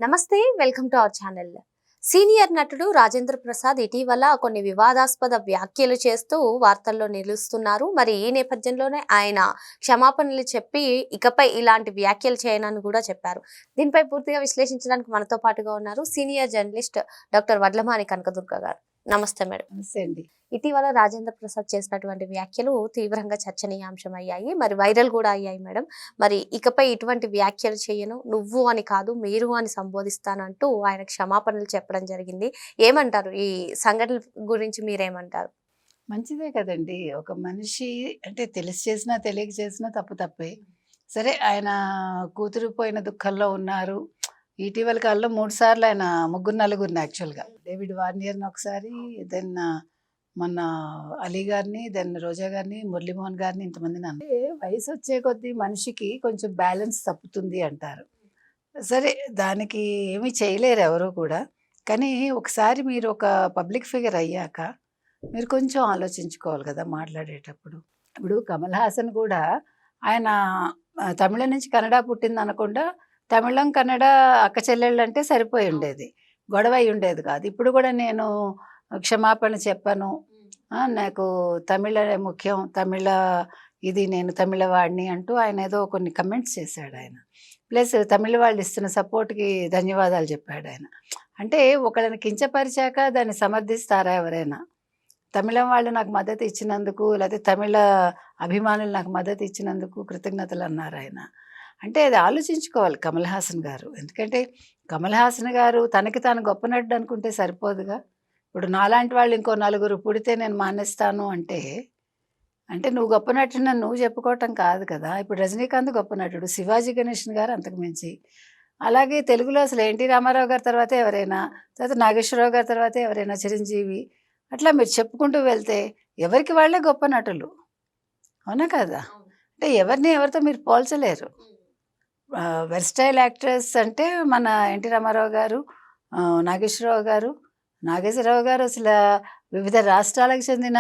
నమస్తే, welcome to our channel. Senior నటుడు రాజేంద్ర ప్రసాద్ ఇటీవల కొన్ని వివాదాస్పద వ్యాఖ్యలు చేస్తూ వార్తల్లో నిలుస్తున్నారు. మరి ఈ నేపథ్యంలోనే ఆయన క్షమాపణలు చెప్పి ఇకపై ఇలాంటి వ్యాఖ్యలు చేయనని కూడా చెప్పారు. దీనిపై పూర్తిగా విశ్లేషించడానికి మనతో పాటుగా ఉన్నారు senior journalist doctor Vadlamani Kanakadurga గారు. నమస్తే మేడం. నమస్తే అండి. ఇటీవల రాజేంద్ర ప్రసాద్ చేసినటువంటి వ్యాఖ్యలు తీవ్రంగా చర్చనీయాంశం అయ్యాయి, మరి వైరల్ కూడా అయ్యాయి మేడం. మరి ఇకపై ఇటువంటి వ్యాఖ్యలు చేయను, నువ్వు అని కాదు మీరు అని సంబోధిస్తానంటూ ఆయన క్షమాపణలు చెప్పడం జరిగింది. ఏమంటారు ఈ సంఘటన గురించి, మీరేమంటారు? మంచిదే కదండి. ఒక మనిషి అంటే తెలిసి చేసినా తెలియక చేసినా తప్పు తప్పే. సరే, ఆయన కూతురు పోయిన దుఃఖంలో ఉన్నారు. ఇటీవల కాలంలో 3 సార్లు ఆయన ముగ్గురు నలుగురిని యాక్చువల్గా డేవిడ్ వార్నియర్ని ఒకసారి, దెన్ మొన్న అలీ గారిని, దెన్ రోజా గారిని, మురళీమోహన్ గారిని, ఇంతమందిని అంటే వయసు వచ్చే కొద్దీ మనిషికి కొంచెం బ్యాలెన్స్ తప్పుతుంది అంటారు. సరే, దానికి ఏమీ చేయలేరు ఎవరు కూడా. కానీ ఒకసారి మీరు ఒక పబ్లిక్ ఫిగర్ అయ్యాక మీరు కొంచెం ఆలోచించుకోవాలి కదా మాట్లాడేటప్పుడు. ఇప్పుడు కమల్ హాసన్ కూడా ఆయన తమిళం నుంచి కన్నడ పుట్టింది అనకుండా తమిళం కన్నడ అక్క చెల్లెళ్ళు అంటే సరిపోయి ఉండేది, గొడవ అయి ఉండేది కాదు. ఇప్పుడు కూడా నేను క్షమాపణ చెప్పను, నాకు తమిళ ముఖ్యం, తమిళ ఇది, నేను తమిళ వాడిని అంటూ ఆయన ఏదో కొన్ని కమెంట్స్ చేశాడు ఆయన. ప్లస్ తమిళ వాళ్ళు ఇస్తున్న సపోర్ట్కి ధన్యవాదాలు చెప్పాడు ఆయన. అంటే ఒకళ్ళని కించపరిచాక దాన్ని సమర్థిస్తారా ఎవరైనా? తమిళం వాళ్ళు నాకు మద్దతు ఇచ్చినందుకు, లేకపోతే తమిళ అభిమానులు నాకు మద్దతు ఇచ్చినందుకు కృతజ్ఞతలు అన్నారు ఆయన. అంటే అది ఆలోచించుకోవాలి కమల్ హాసన్ గారు. ఎందుకంటే కమల్ హాసన్ గారు తనకి తాను గొప్ప నటుడు అనుకుంటే సరిపోదుగా. ఇప్పుడు నాలాంటి వాళ్ళు ఇంకో నలుగురు పుడితే నేను మానేస్తాను అంటే, అంటే నువ్వు గొప్ప నటుడు నువ్వు చెప్పుకోవటం కాదు కదా. ఇప్పుడు రజనీకాంత్ గొప్ప నటుడు, శివాజీ గణేషన్ గారు అంతకు మించి. అలాగే తెలుగులో అసలు ఎన్టీ రామారావు గారి తర్వాత ఎవరైనా, తర్వాత నాగేశ్వరరావు గారి తర్వాత ఎవరైనా, చిరంజీవి, అట్లా మీరు చెప్పుకుంటూ వెళ్తే ఎవరికి వాళ్ళే గొప్ప నటులు, అవునా కదా? అంటే ఎవరిని ఎవరితో మీరు పోల్చలేరు. వెర్స్టైల్ యాక్ట్రెస్ అంటే మన ఎన్టీ రామారావు గారు, నాగేశ్వరరావు గారు అసలు వివిధ రాష్ట్రాలకు చెందిన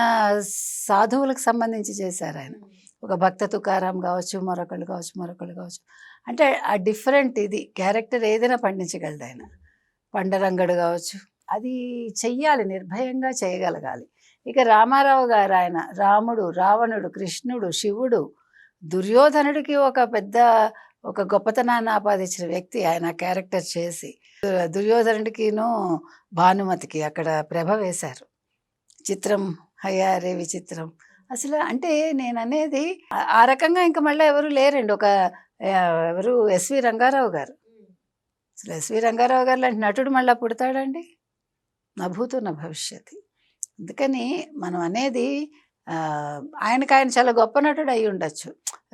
సాధువులకు సంబంధించి చేశారు ఆయన. ఒక భక్త తుకారాం కావచ్చు, మరొకళ్ళు కావచ్చు. అంటే ఆ డిఫరెంట్ ఇది క్యారెక్టర్ ఏదైనా పండించగలడు ఆయన. పండరంగడు కావచ్చు, అది చెయ్యాలి, నిర్భయంగా చేయగలగాలి. ఇక రామారావు గారు, ఆయన రాముడు, రావణుడు, కృష్ణుడు, శివుడు, దుర్యోధనుడికి ఒక గొప్పతనాన్ని ఆపాదించిన వ్యక్తి ఆయన క్యారెక్టర్ చేసి. దుర్యోధనుడికిను భానుమతికి అక్కడ ప్రభ వేశారు. చిత్రం హయారే విచిత్రం. అసలు అంటే నేను అనేది ఆ రకంగా ఇంకా మళ్ళీ ఎవరు లేరండి. ఎవరు ఎస్వి రంగారావు గారు. అసలు ఎస్వి రంగారావు గారు లాంటి నటుడు మళ్ళీ పుడతాడండి? నభూతో నా భవిష్యత్తు. అందుకని మనం అనేది ఆయన చాలా గొప్ప నటుడు అయి ఉండొచ్చు.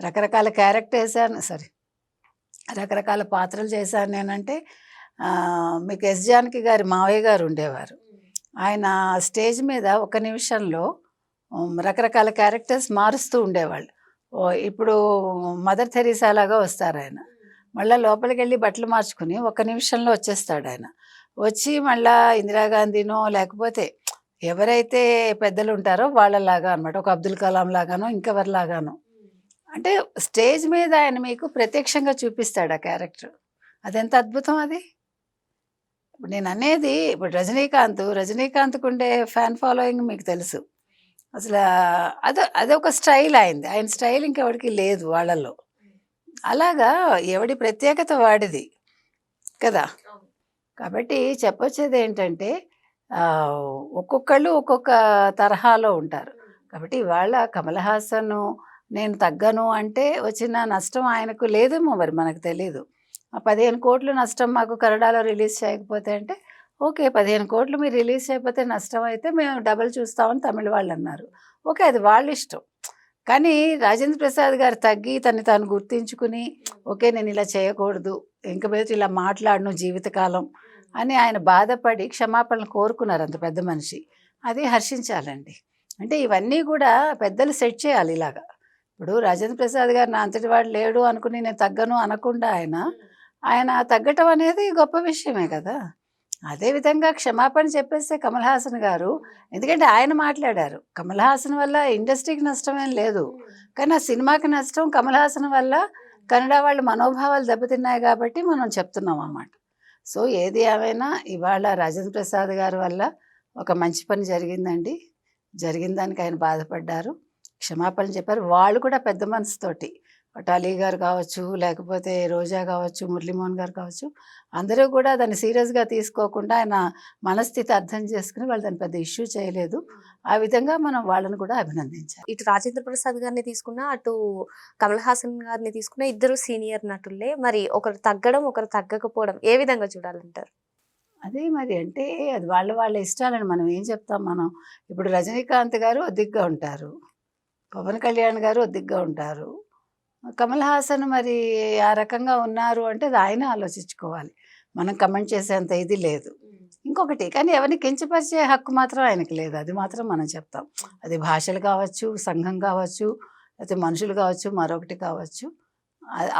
రకరకాల క్యారెక్టర్ వేసాను, రకరకాల పాత్రలు చేశాను నేనంటే. మీకు ఎస్ జానకి గారి మావయ్య గారు ఉండేవారు. ఆయన స్టేజ్ మీద ఒక నిమిషంలో రకరకాల క్యారెక్టర్స్ మారుస్తూ ఉండేవాళ్ళు. ఇప్పుడు మదర్ థెరీసా లాగా వస్తారు ఆయన. మళ్ళీ లోపలికి వెళ్ళి బట్టలు మార్చుకుని ఒక నిమిషంలో వచ్చేస్తాడు ఆయన. వచ్చి మళ్ళీ ఇందిరాగాంధీనో లేకపోతే ఎవరైతే పెద్దలు ఉంటారో వాళ్ళలాగా అనమాట. ఒక అబ్దుల్ కలాం లాగానో ఇంకెవరిలాగానో. అంటే స్టేజ్ మీద ఆయన మీకు ప్రత్యక్షంగా చూపిస్తాడు ఆ క్యారెక్టర్. అదెంత అద్భుతం అది. ఇప్పుడు నేను అనేది, ఇప్పుడు రజనీకాంత్కు ఉండే ఫ్యాన్ ఫాలోయింగ్ మీకు తెలుసు. అసలు అదొక స్టైల్ అయింది. ఆయన స్టైల్ ఇంకెవరికి లేదు వాళ్ళల్లో. అలాగా ఎవడి ప్రత్యేకత వాడిది కదా. కాబట్టి చెప్పొచ్చేది ఏంటంటే ఒక్కొక్కళ్ళు ఒక్కొక్క తరహాలో ఉంటారు. కాబట్టి ఇవాళ కమల్ హాసన్ నేను తగ్గను అంటే వచ్చిన నష్టం ఆయనకు లేదేమో, మరి మనకు తెలీదు. 15 కోట్లు నష్టం మాకు కన్నడలో రిలీజ్ చేయకపోతే అంటే ఓకే, 15 కోట్లు మీరు రిలీజ్ చేయకపోతే నష్టం అయితే మేము డబల్ చూస్తామని తమిళ వాళ్ళు అన్నారు. ఓకే, అది వాళ్ళ ఇష్టం. కానీ రాజేంద్ర ప్రసాద్ గారు తగ్గి తను తాను గుర్తించుకుని ఓకే నేను ఇలా చేయకూడదు, ఇంక మీద ఇలా మాట్లాడను జీవితకాలం అని ఆయన బాధపడి క్షమాపణలు కోరుకున్నారు అంత పెద్ద మనిషి. అది హర్షించాలండి. అంటే ఇవన్నీ కూడా పెద్దలు సెట్ చేయాలి ఇలాగా. ఇప్పుడు రాజేంద్ర ప్రసాద్ గారు నా అంతటి వాడు లేడు అనుకుని నేను తగ్గను అనకుండా ఆయన తగ్గటం అనేది గొప్ప విషయమే కదా. అదేవిధంగా క్షమాపణ చెప్పేస్తే కమల్ హాసన్ గారు, ఎందుకంటే ఆయన మాట్లాడారు కమల్ హాసన్ వల్ల ఇండస్ట్రీకి నష్టమేం లేదు, కానీ ఆ సినిమాకి నష్టం కమల్ హాసన్ వల్ల కన్నడ వాళ్ళ మనోభావాలు దెబ్బతిన్నాయి కాబట్టి మనం చెప్తున్నాం అన్నమాట. సో ఏది ఏమైనా ఇవాళ రాజేంద్ర ప్రసాద్ గారి వల్ల ఒక మంచి పని జరిగిందండి. జరిగిన దానికి ఆయన బాధపడ్డారు, క్షమాపణలు చెప్పారు. వాళ్ళు కూడా పెద్ద మనసుతోటి, అటు అలీ గారు కావచ్చు, లేకపోతే రోజా కావచ్చు, మురళీమోహన్ గారు కావచ్చు, అందరూ కూడా దాన్ని సీరియస్గా తీసుకోకుండా ఆయన మనస్థితి అర్థం చేసుకుని వాళ్ళు దాన్ని పెద్ద ఇష్యూ చేయలేదు. ఆ విధంగా మనం వాళ్ళని కూడా అభినందించాలి. ఇటు రాజేంద్ర ప్రసాద్ గారిని తీసుకున్నా, అటు కమల్ హాసన్ గారిని తీసుకున్నా, ఇద్దరు సీనియర్ నటులే. మరి ఒకరు తగ్గడం, ఒకరు తగ్గకపోవడం ఏ విధంగా చూడాలంటారు? అదే మరి అంటే అది వాళ్ళ వాళ్ళ ఇష్టాలని మనం ఏం చెప్తాం. మనం ఇప్పుడు రజనీకాంత్ గారు ఒద్దిగ్గా ఉంటారు, పవన్ కళ్యాణ్ గారు ఒద్దిగ్గా ఉంటారు, కమల్ హాసన్ మరి ఆ రకంగా ఉన్నారు అంటే అది ఆయన ఆలోచించుకోవాలి. మనం కమెంట్ చేసేంత ఇది లేదు. ఇంకొకటి కానీ ఎవరిని కించపరిచే హక్కు మాత్రం ఆయనకి లేదు, అది మాత్రం మనం చెప్తాం. అది భాషలు కావచ్చు, సంఘం కావచ్చు, లేకపోతే మనుషులు కావచ్చు, మరొకటి కావచ్చు,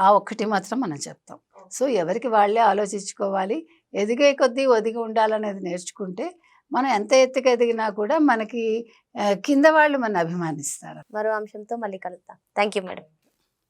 ఆ ఒక్కటి మాత్రం మనం చెప్తాం. సో ఎవరికి వాళ్ళే ఆలోచించుకోవాలి. ఎదిగే కొద్దీ ఒదిగి ఉండాలనేది నేర్చుకుంటే మనం ఎంత ఎత్తుకు ఎదిగినా కూడా మనకి కింద వాళ్ళు మన అభిమానిస్తారు. మరో అంశంతో మళ్ళీ కలుద్దాం. Thank you madam.